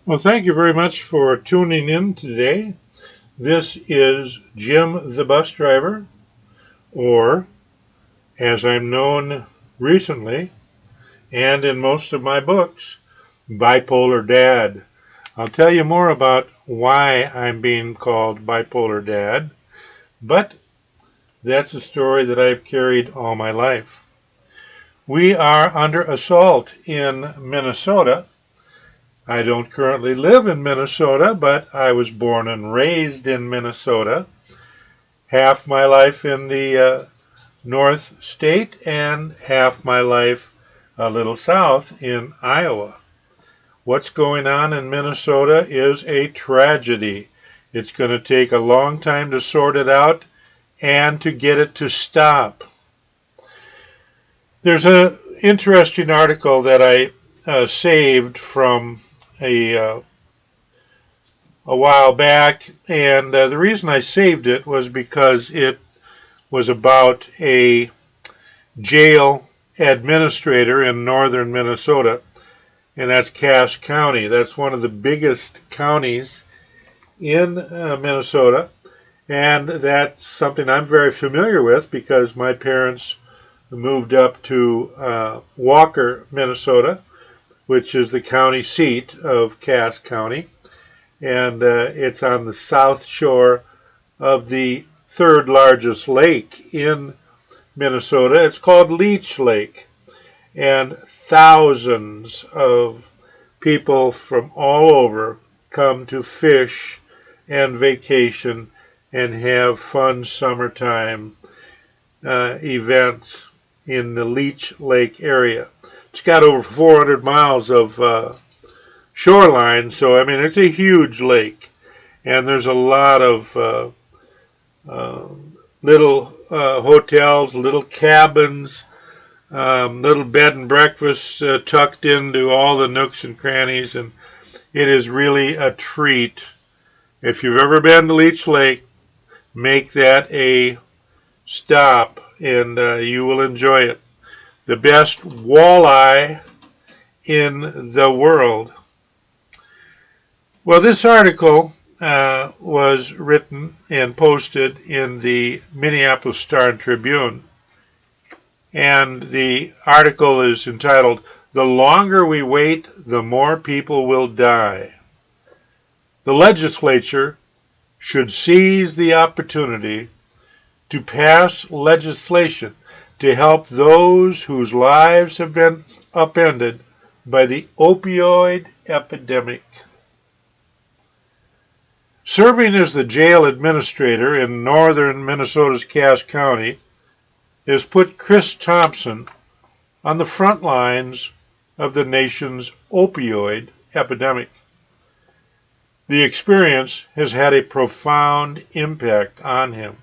Well, thank you very much for tuning in today. This is Jim the Bus Driver, or as I'm known recently and in most of my books, Bipolar Dad. I'll tell you more about why I'm being called Bipolar Dad, but that's a story that I've carried all my life. We are under assault in Minnesota. I don't currently live in Minnesota, but I was born and raised in Minnesota. Half my life in the North State and half my life a little south in Iowa. What's going on in Minnesota is a tragedy. It's going to take a long time to sort it out and to get it to stop. There's an interesting article that I saved from a while back, and the reason I saved it was because it was about a jail administrator in northern Minnesota, and that's Cass County. That's one of the biggest counties in Minnesota, and that's something I'm very familiar with because my parents moved up to Walker, Minnesota, which is the county seat of Cass County, and it's on the south shore of the third largest lake in Minnesota. It's called Leech Lake, and thousands of people from all over come to fish and vacation and have fun summertime events in the Leech Lake area. It's got over 400 miles of shoreline, so I mean it's a huge lake, and there's a lot of little hotels, little cabins, little bed and breakfasts tucked into all the nooks and crannies, and it is really a treat. If you've ever been to Leech Lake, make that a stop, and you will enjoy it. The best walleye in the world. Well, this article was written and posted in the Minneapolis Star and Tribune, and the article is entitled, "The Longer We Wait, the More People Will Die." The legislature should seize the opportunity to pass legislation to help those whose lives have been upended by the opioid epidemic. Serving as the jail administrator in northern Minnesota's Cass County has put Chris Thompson on the front lines of the nation's opioid epidemic. The experience has had a profound impact on him.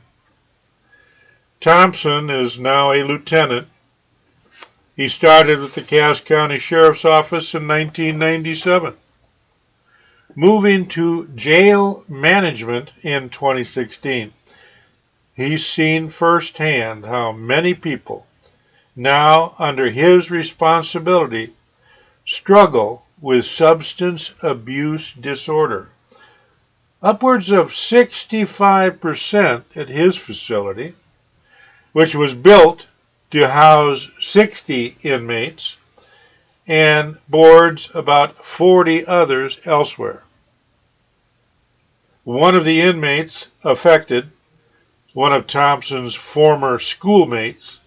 Thompson is now a lieutenant. He started with the Cass County Sheriff's Office in 1997, moving to jail management in 2016. He's seen firsthand how many people now under his responsibility struggle with substance abuse disorder. Upwards of 65% at his facility, which was built to house 60 inmates and boards about 40 others elsewhere. One of the inmates affected, one of Thompson's former schoolmates,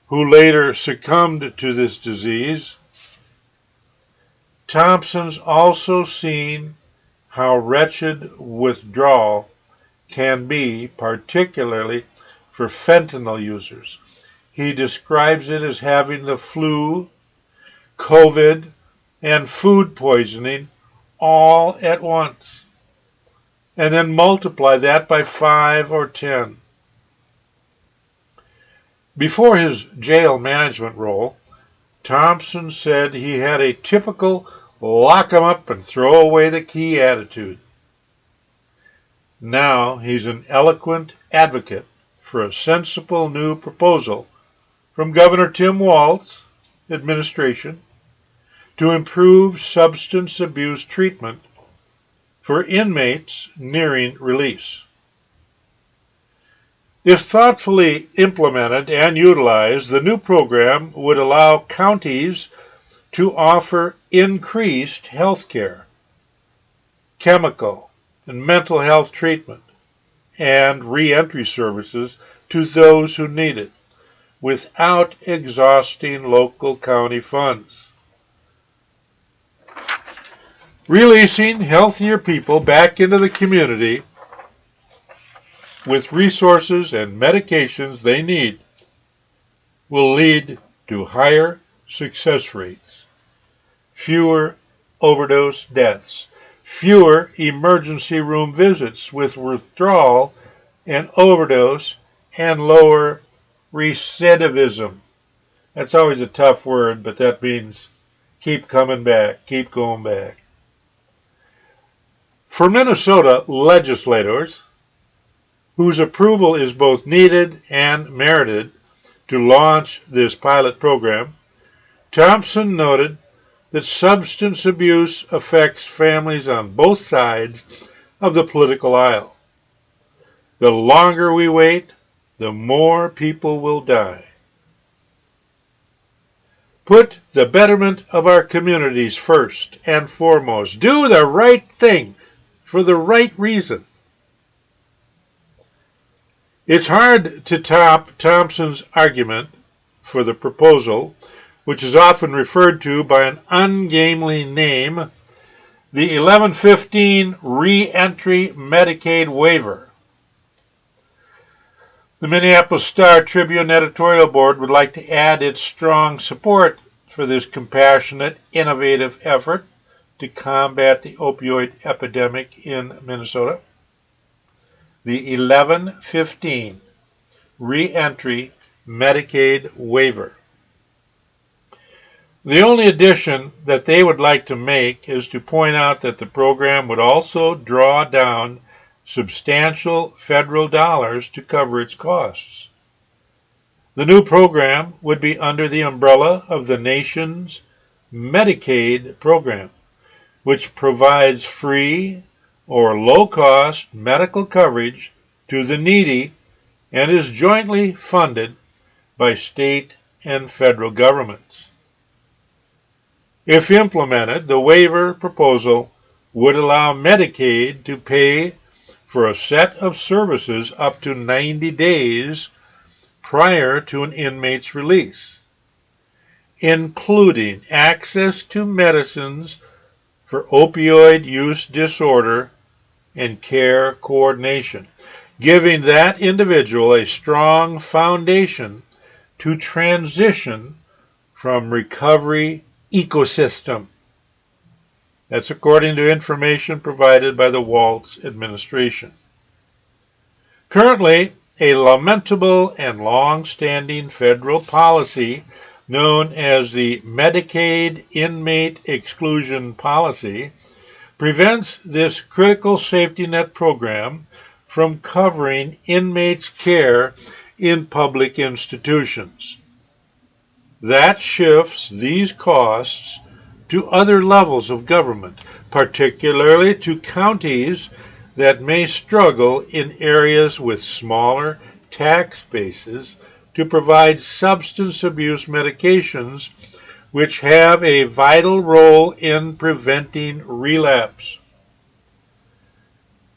who later succumbed to this disease. Thompson's also seen how wretched withdrawal can be, particularly for fentanyl users. He describes it as having the flu, COVID, and food poisoning all at once, and then multiply that by 5 or 10. Before his jail management role, Thompson said he had a typical lock 'em up and throw away the key attitude. Now he's an eloquent advocate for a sensible new proposal from Governor Tim Walz's administration to improve substance abuse treatment for inmates nearing release. If thoughtfully implemented and utilized, the new program would allow counties to offer increased health care, chemical, and mental health treatment, and reentry services to those who need it, without exhausting local county funds. Releasing healthier people back into the community with resources and medications they need will lead to higher success rates, fewer overdose deaths, fewer emergency room visits with withdrawal and overdose, and lower recidivism. That's always a tough word, but that means keep coming back, keep going back. For Minnesota legislators, whose approval is both needed and merited to launch this pilot program, Thompson noted that substance abuse affects families on both sides of the political aisle. The longer we wait, the more people will die. Put the betterment of our communities first and foremost. Do the right thing for the right reason. It's hard to top Thompson's argument for the proposal, which is often referred to by an ungainly name, the 1115 Reentry Medicaid Waiver. The Minneapolis Star-Tribune editorial board would like to add its strong support for this compassionate, innovative effort to combat the opioid epidemic in Minnesota. The 1115 Reentry Medicaid Waiver. The only addition that they would like to make is to point out that the program would also draw down substantial federal dollars to cover its costs. The new program would be under the umbrella of the nation's Medicaid program, which provides free or low-cost medical coverage to the needy and is jointly funded by state and federal governments. If implemented, the waiver proposal would allow Medicaid to pay for a set of services up to 90 days prior to an inmate's release, including access to medicines for opioid use disorder and care coordination, giving that individual a strong foundation to transition from recovery ecosystem. That's according to information provided by the Waltz administration. Currently, a lamentable and long-standing federal policy known as the Medicaid Inmate Exclusion Policy prevents this critical safety net program from covering inmates' care in public institutions. That shifts these costs to other levels of government, particularly to counties that may struggle in areas with smaller tax bases to provide substance abuse medications, which have a vital role in preventing relapse.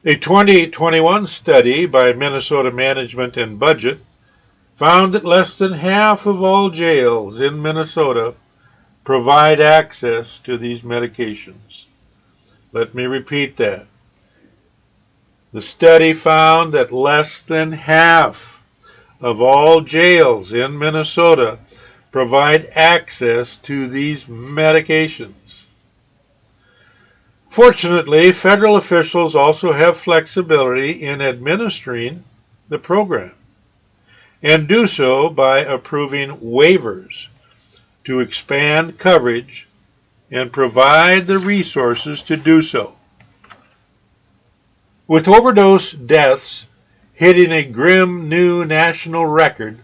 A 2021 study by Minnesota Management and Budget found that less than half of all jails in Minnesota provide access to these medications. Let me repeat that. The study found that less than half of all jails in Minnesota provide access to these medications. Fortunately, federal officials also have flexibility in administering the program, and do so by approving waivers to expand coverage and provide the resources to do so. With overdose deaths hitting a grim new national record,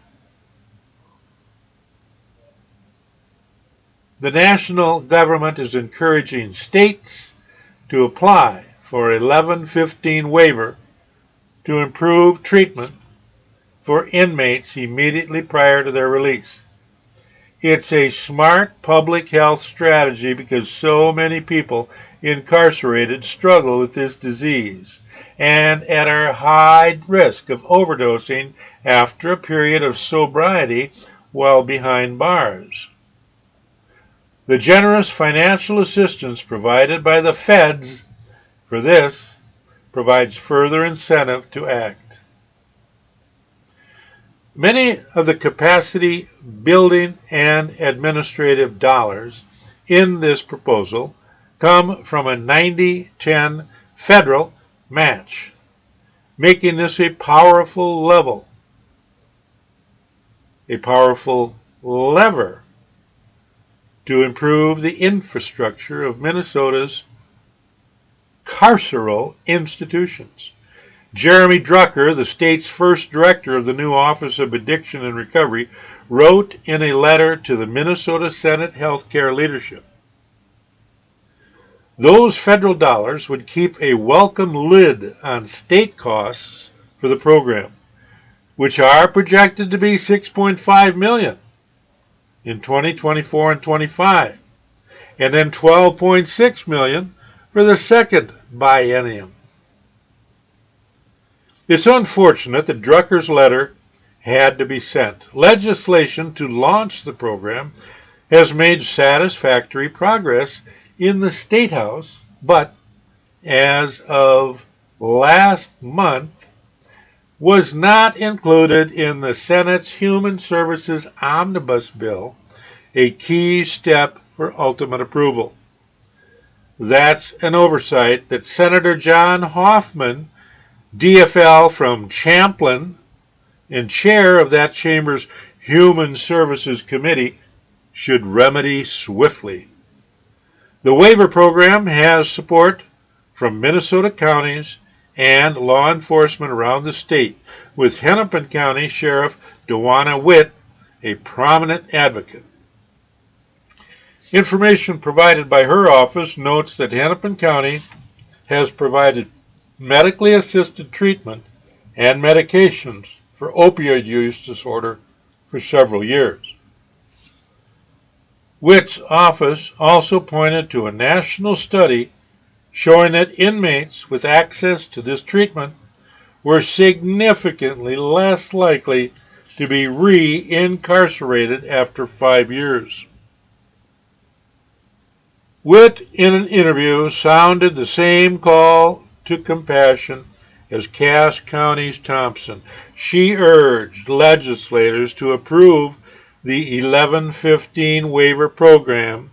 The national government is encouraging states to apply for a 1115 waiver to improve treatment for inmates immediately prior to their release. It's a smart public health strategy because so many people incarcerated struggle with this disease and are high risk of overdosing after a period of sobriety while behind bars. The generous financial assistance provided by the feds for this provides further incentive to act. Many of the capacity building and administrative dollars in this proposal come from a 90-10 federal match, making this a powerful lever to improve the infrastructure of Minnesota's carceral institutions. Jeremy Drucker, the state's first director of the new Office of Addiction and Recovery, wrote in a letter to the Minnesota Senate Healthcare leadership, "Those federal dollars would keep a welcome lid on state costs for the program, which are projected to be $6.5 million in 2024 and 25, and then $12.6 million for the second biennium." It's unfortunate that Drucker's letter had to be sent. Legislation to launch the program has made satisfactory progress in the State House, but as of last month, was not included in the Senate's Human Services Omnibus Bill, a key step for ultimate approval. That's an oversight that Senator John Hoffman, DFL from Champlin and chair of that chamber's Human Services Committee, should remedy swiftly. The waiver program has support from Minnesota counties and law enforcement around the state, with Hennepin County Sheriff Dewana Witt a prominent advocate. Information provided by her office notes that Hennepin County has provided medically assisted treatment and medications for opioid use disorder for several years. Witt's office also pointed to a national study showing that inmates with access to this treatment were significantly less likely to be re-incarcerated after 5 years. Witt, in an interview, sounded the same call to compassion as Cass County's Thompson. She urged legislators to approve the 1115 waiver program,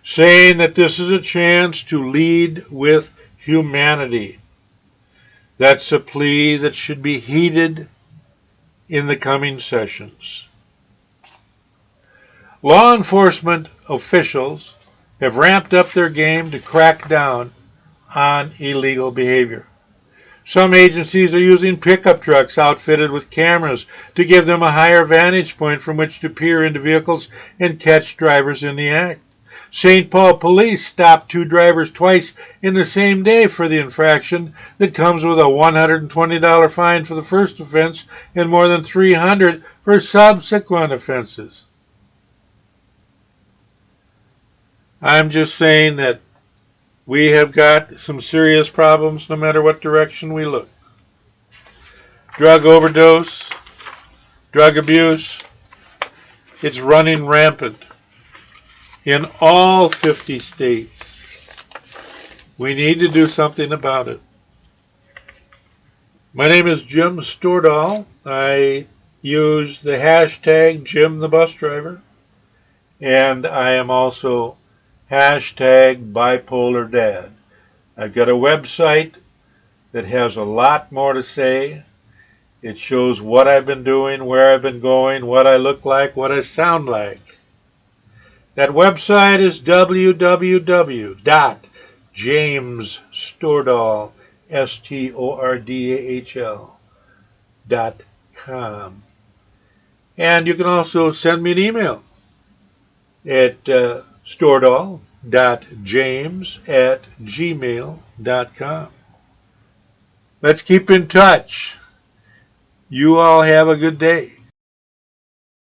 saying that this is a chance to lead with humanity. That's a plea that should be heeded in the coming sessions. Law enforcement officials have ramped up their game to crack down on illegal behavior. Some agencies are using pickup trucks outfitted with cameras to give them a higher vantage point from which to peer into vehicles and catch drivers in the act. St. Paul police stopped 2 drivers twice in the same day for the infraction that comes with a $120 fine for the first offense and more than $300 for subsequent offenses. I'm just saying that we have got some serious problems no matter what direction we look. Drug overdose, drug abuse, it's running rampant in all 50 states. We need to do something about it. My name is Jim Stordahl. I use the hashtag Jim the Bus Driver, and I am also hashtag Bipolar Dad. I've got a website that has a lot more to say. It shows what I've been doing, where I've been going, what I look like, what I sound like. That website is www.jamesstordal.com. And you can also send me an email. at storedall.james@gmail.com. Let's keep in touch. You all have a good day.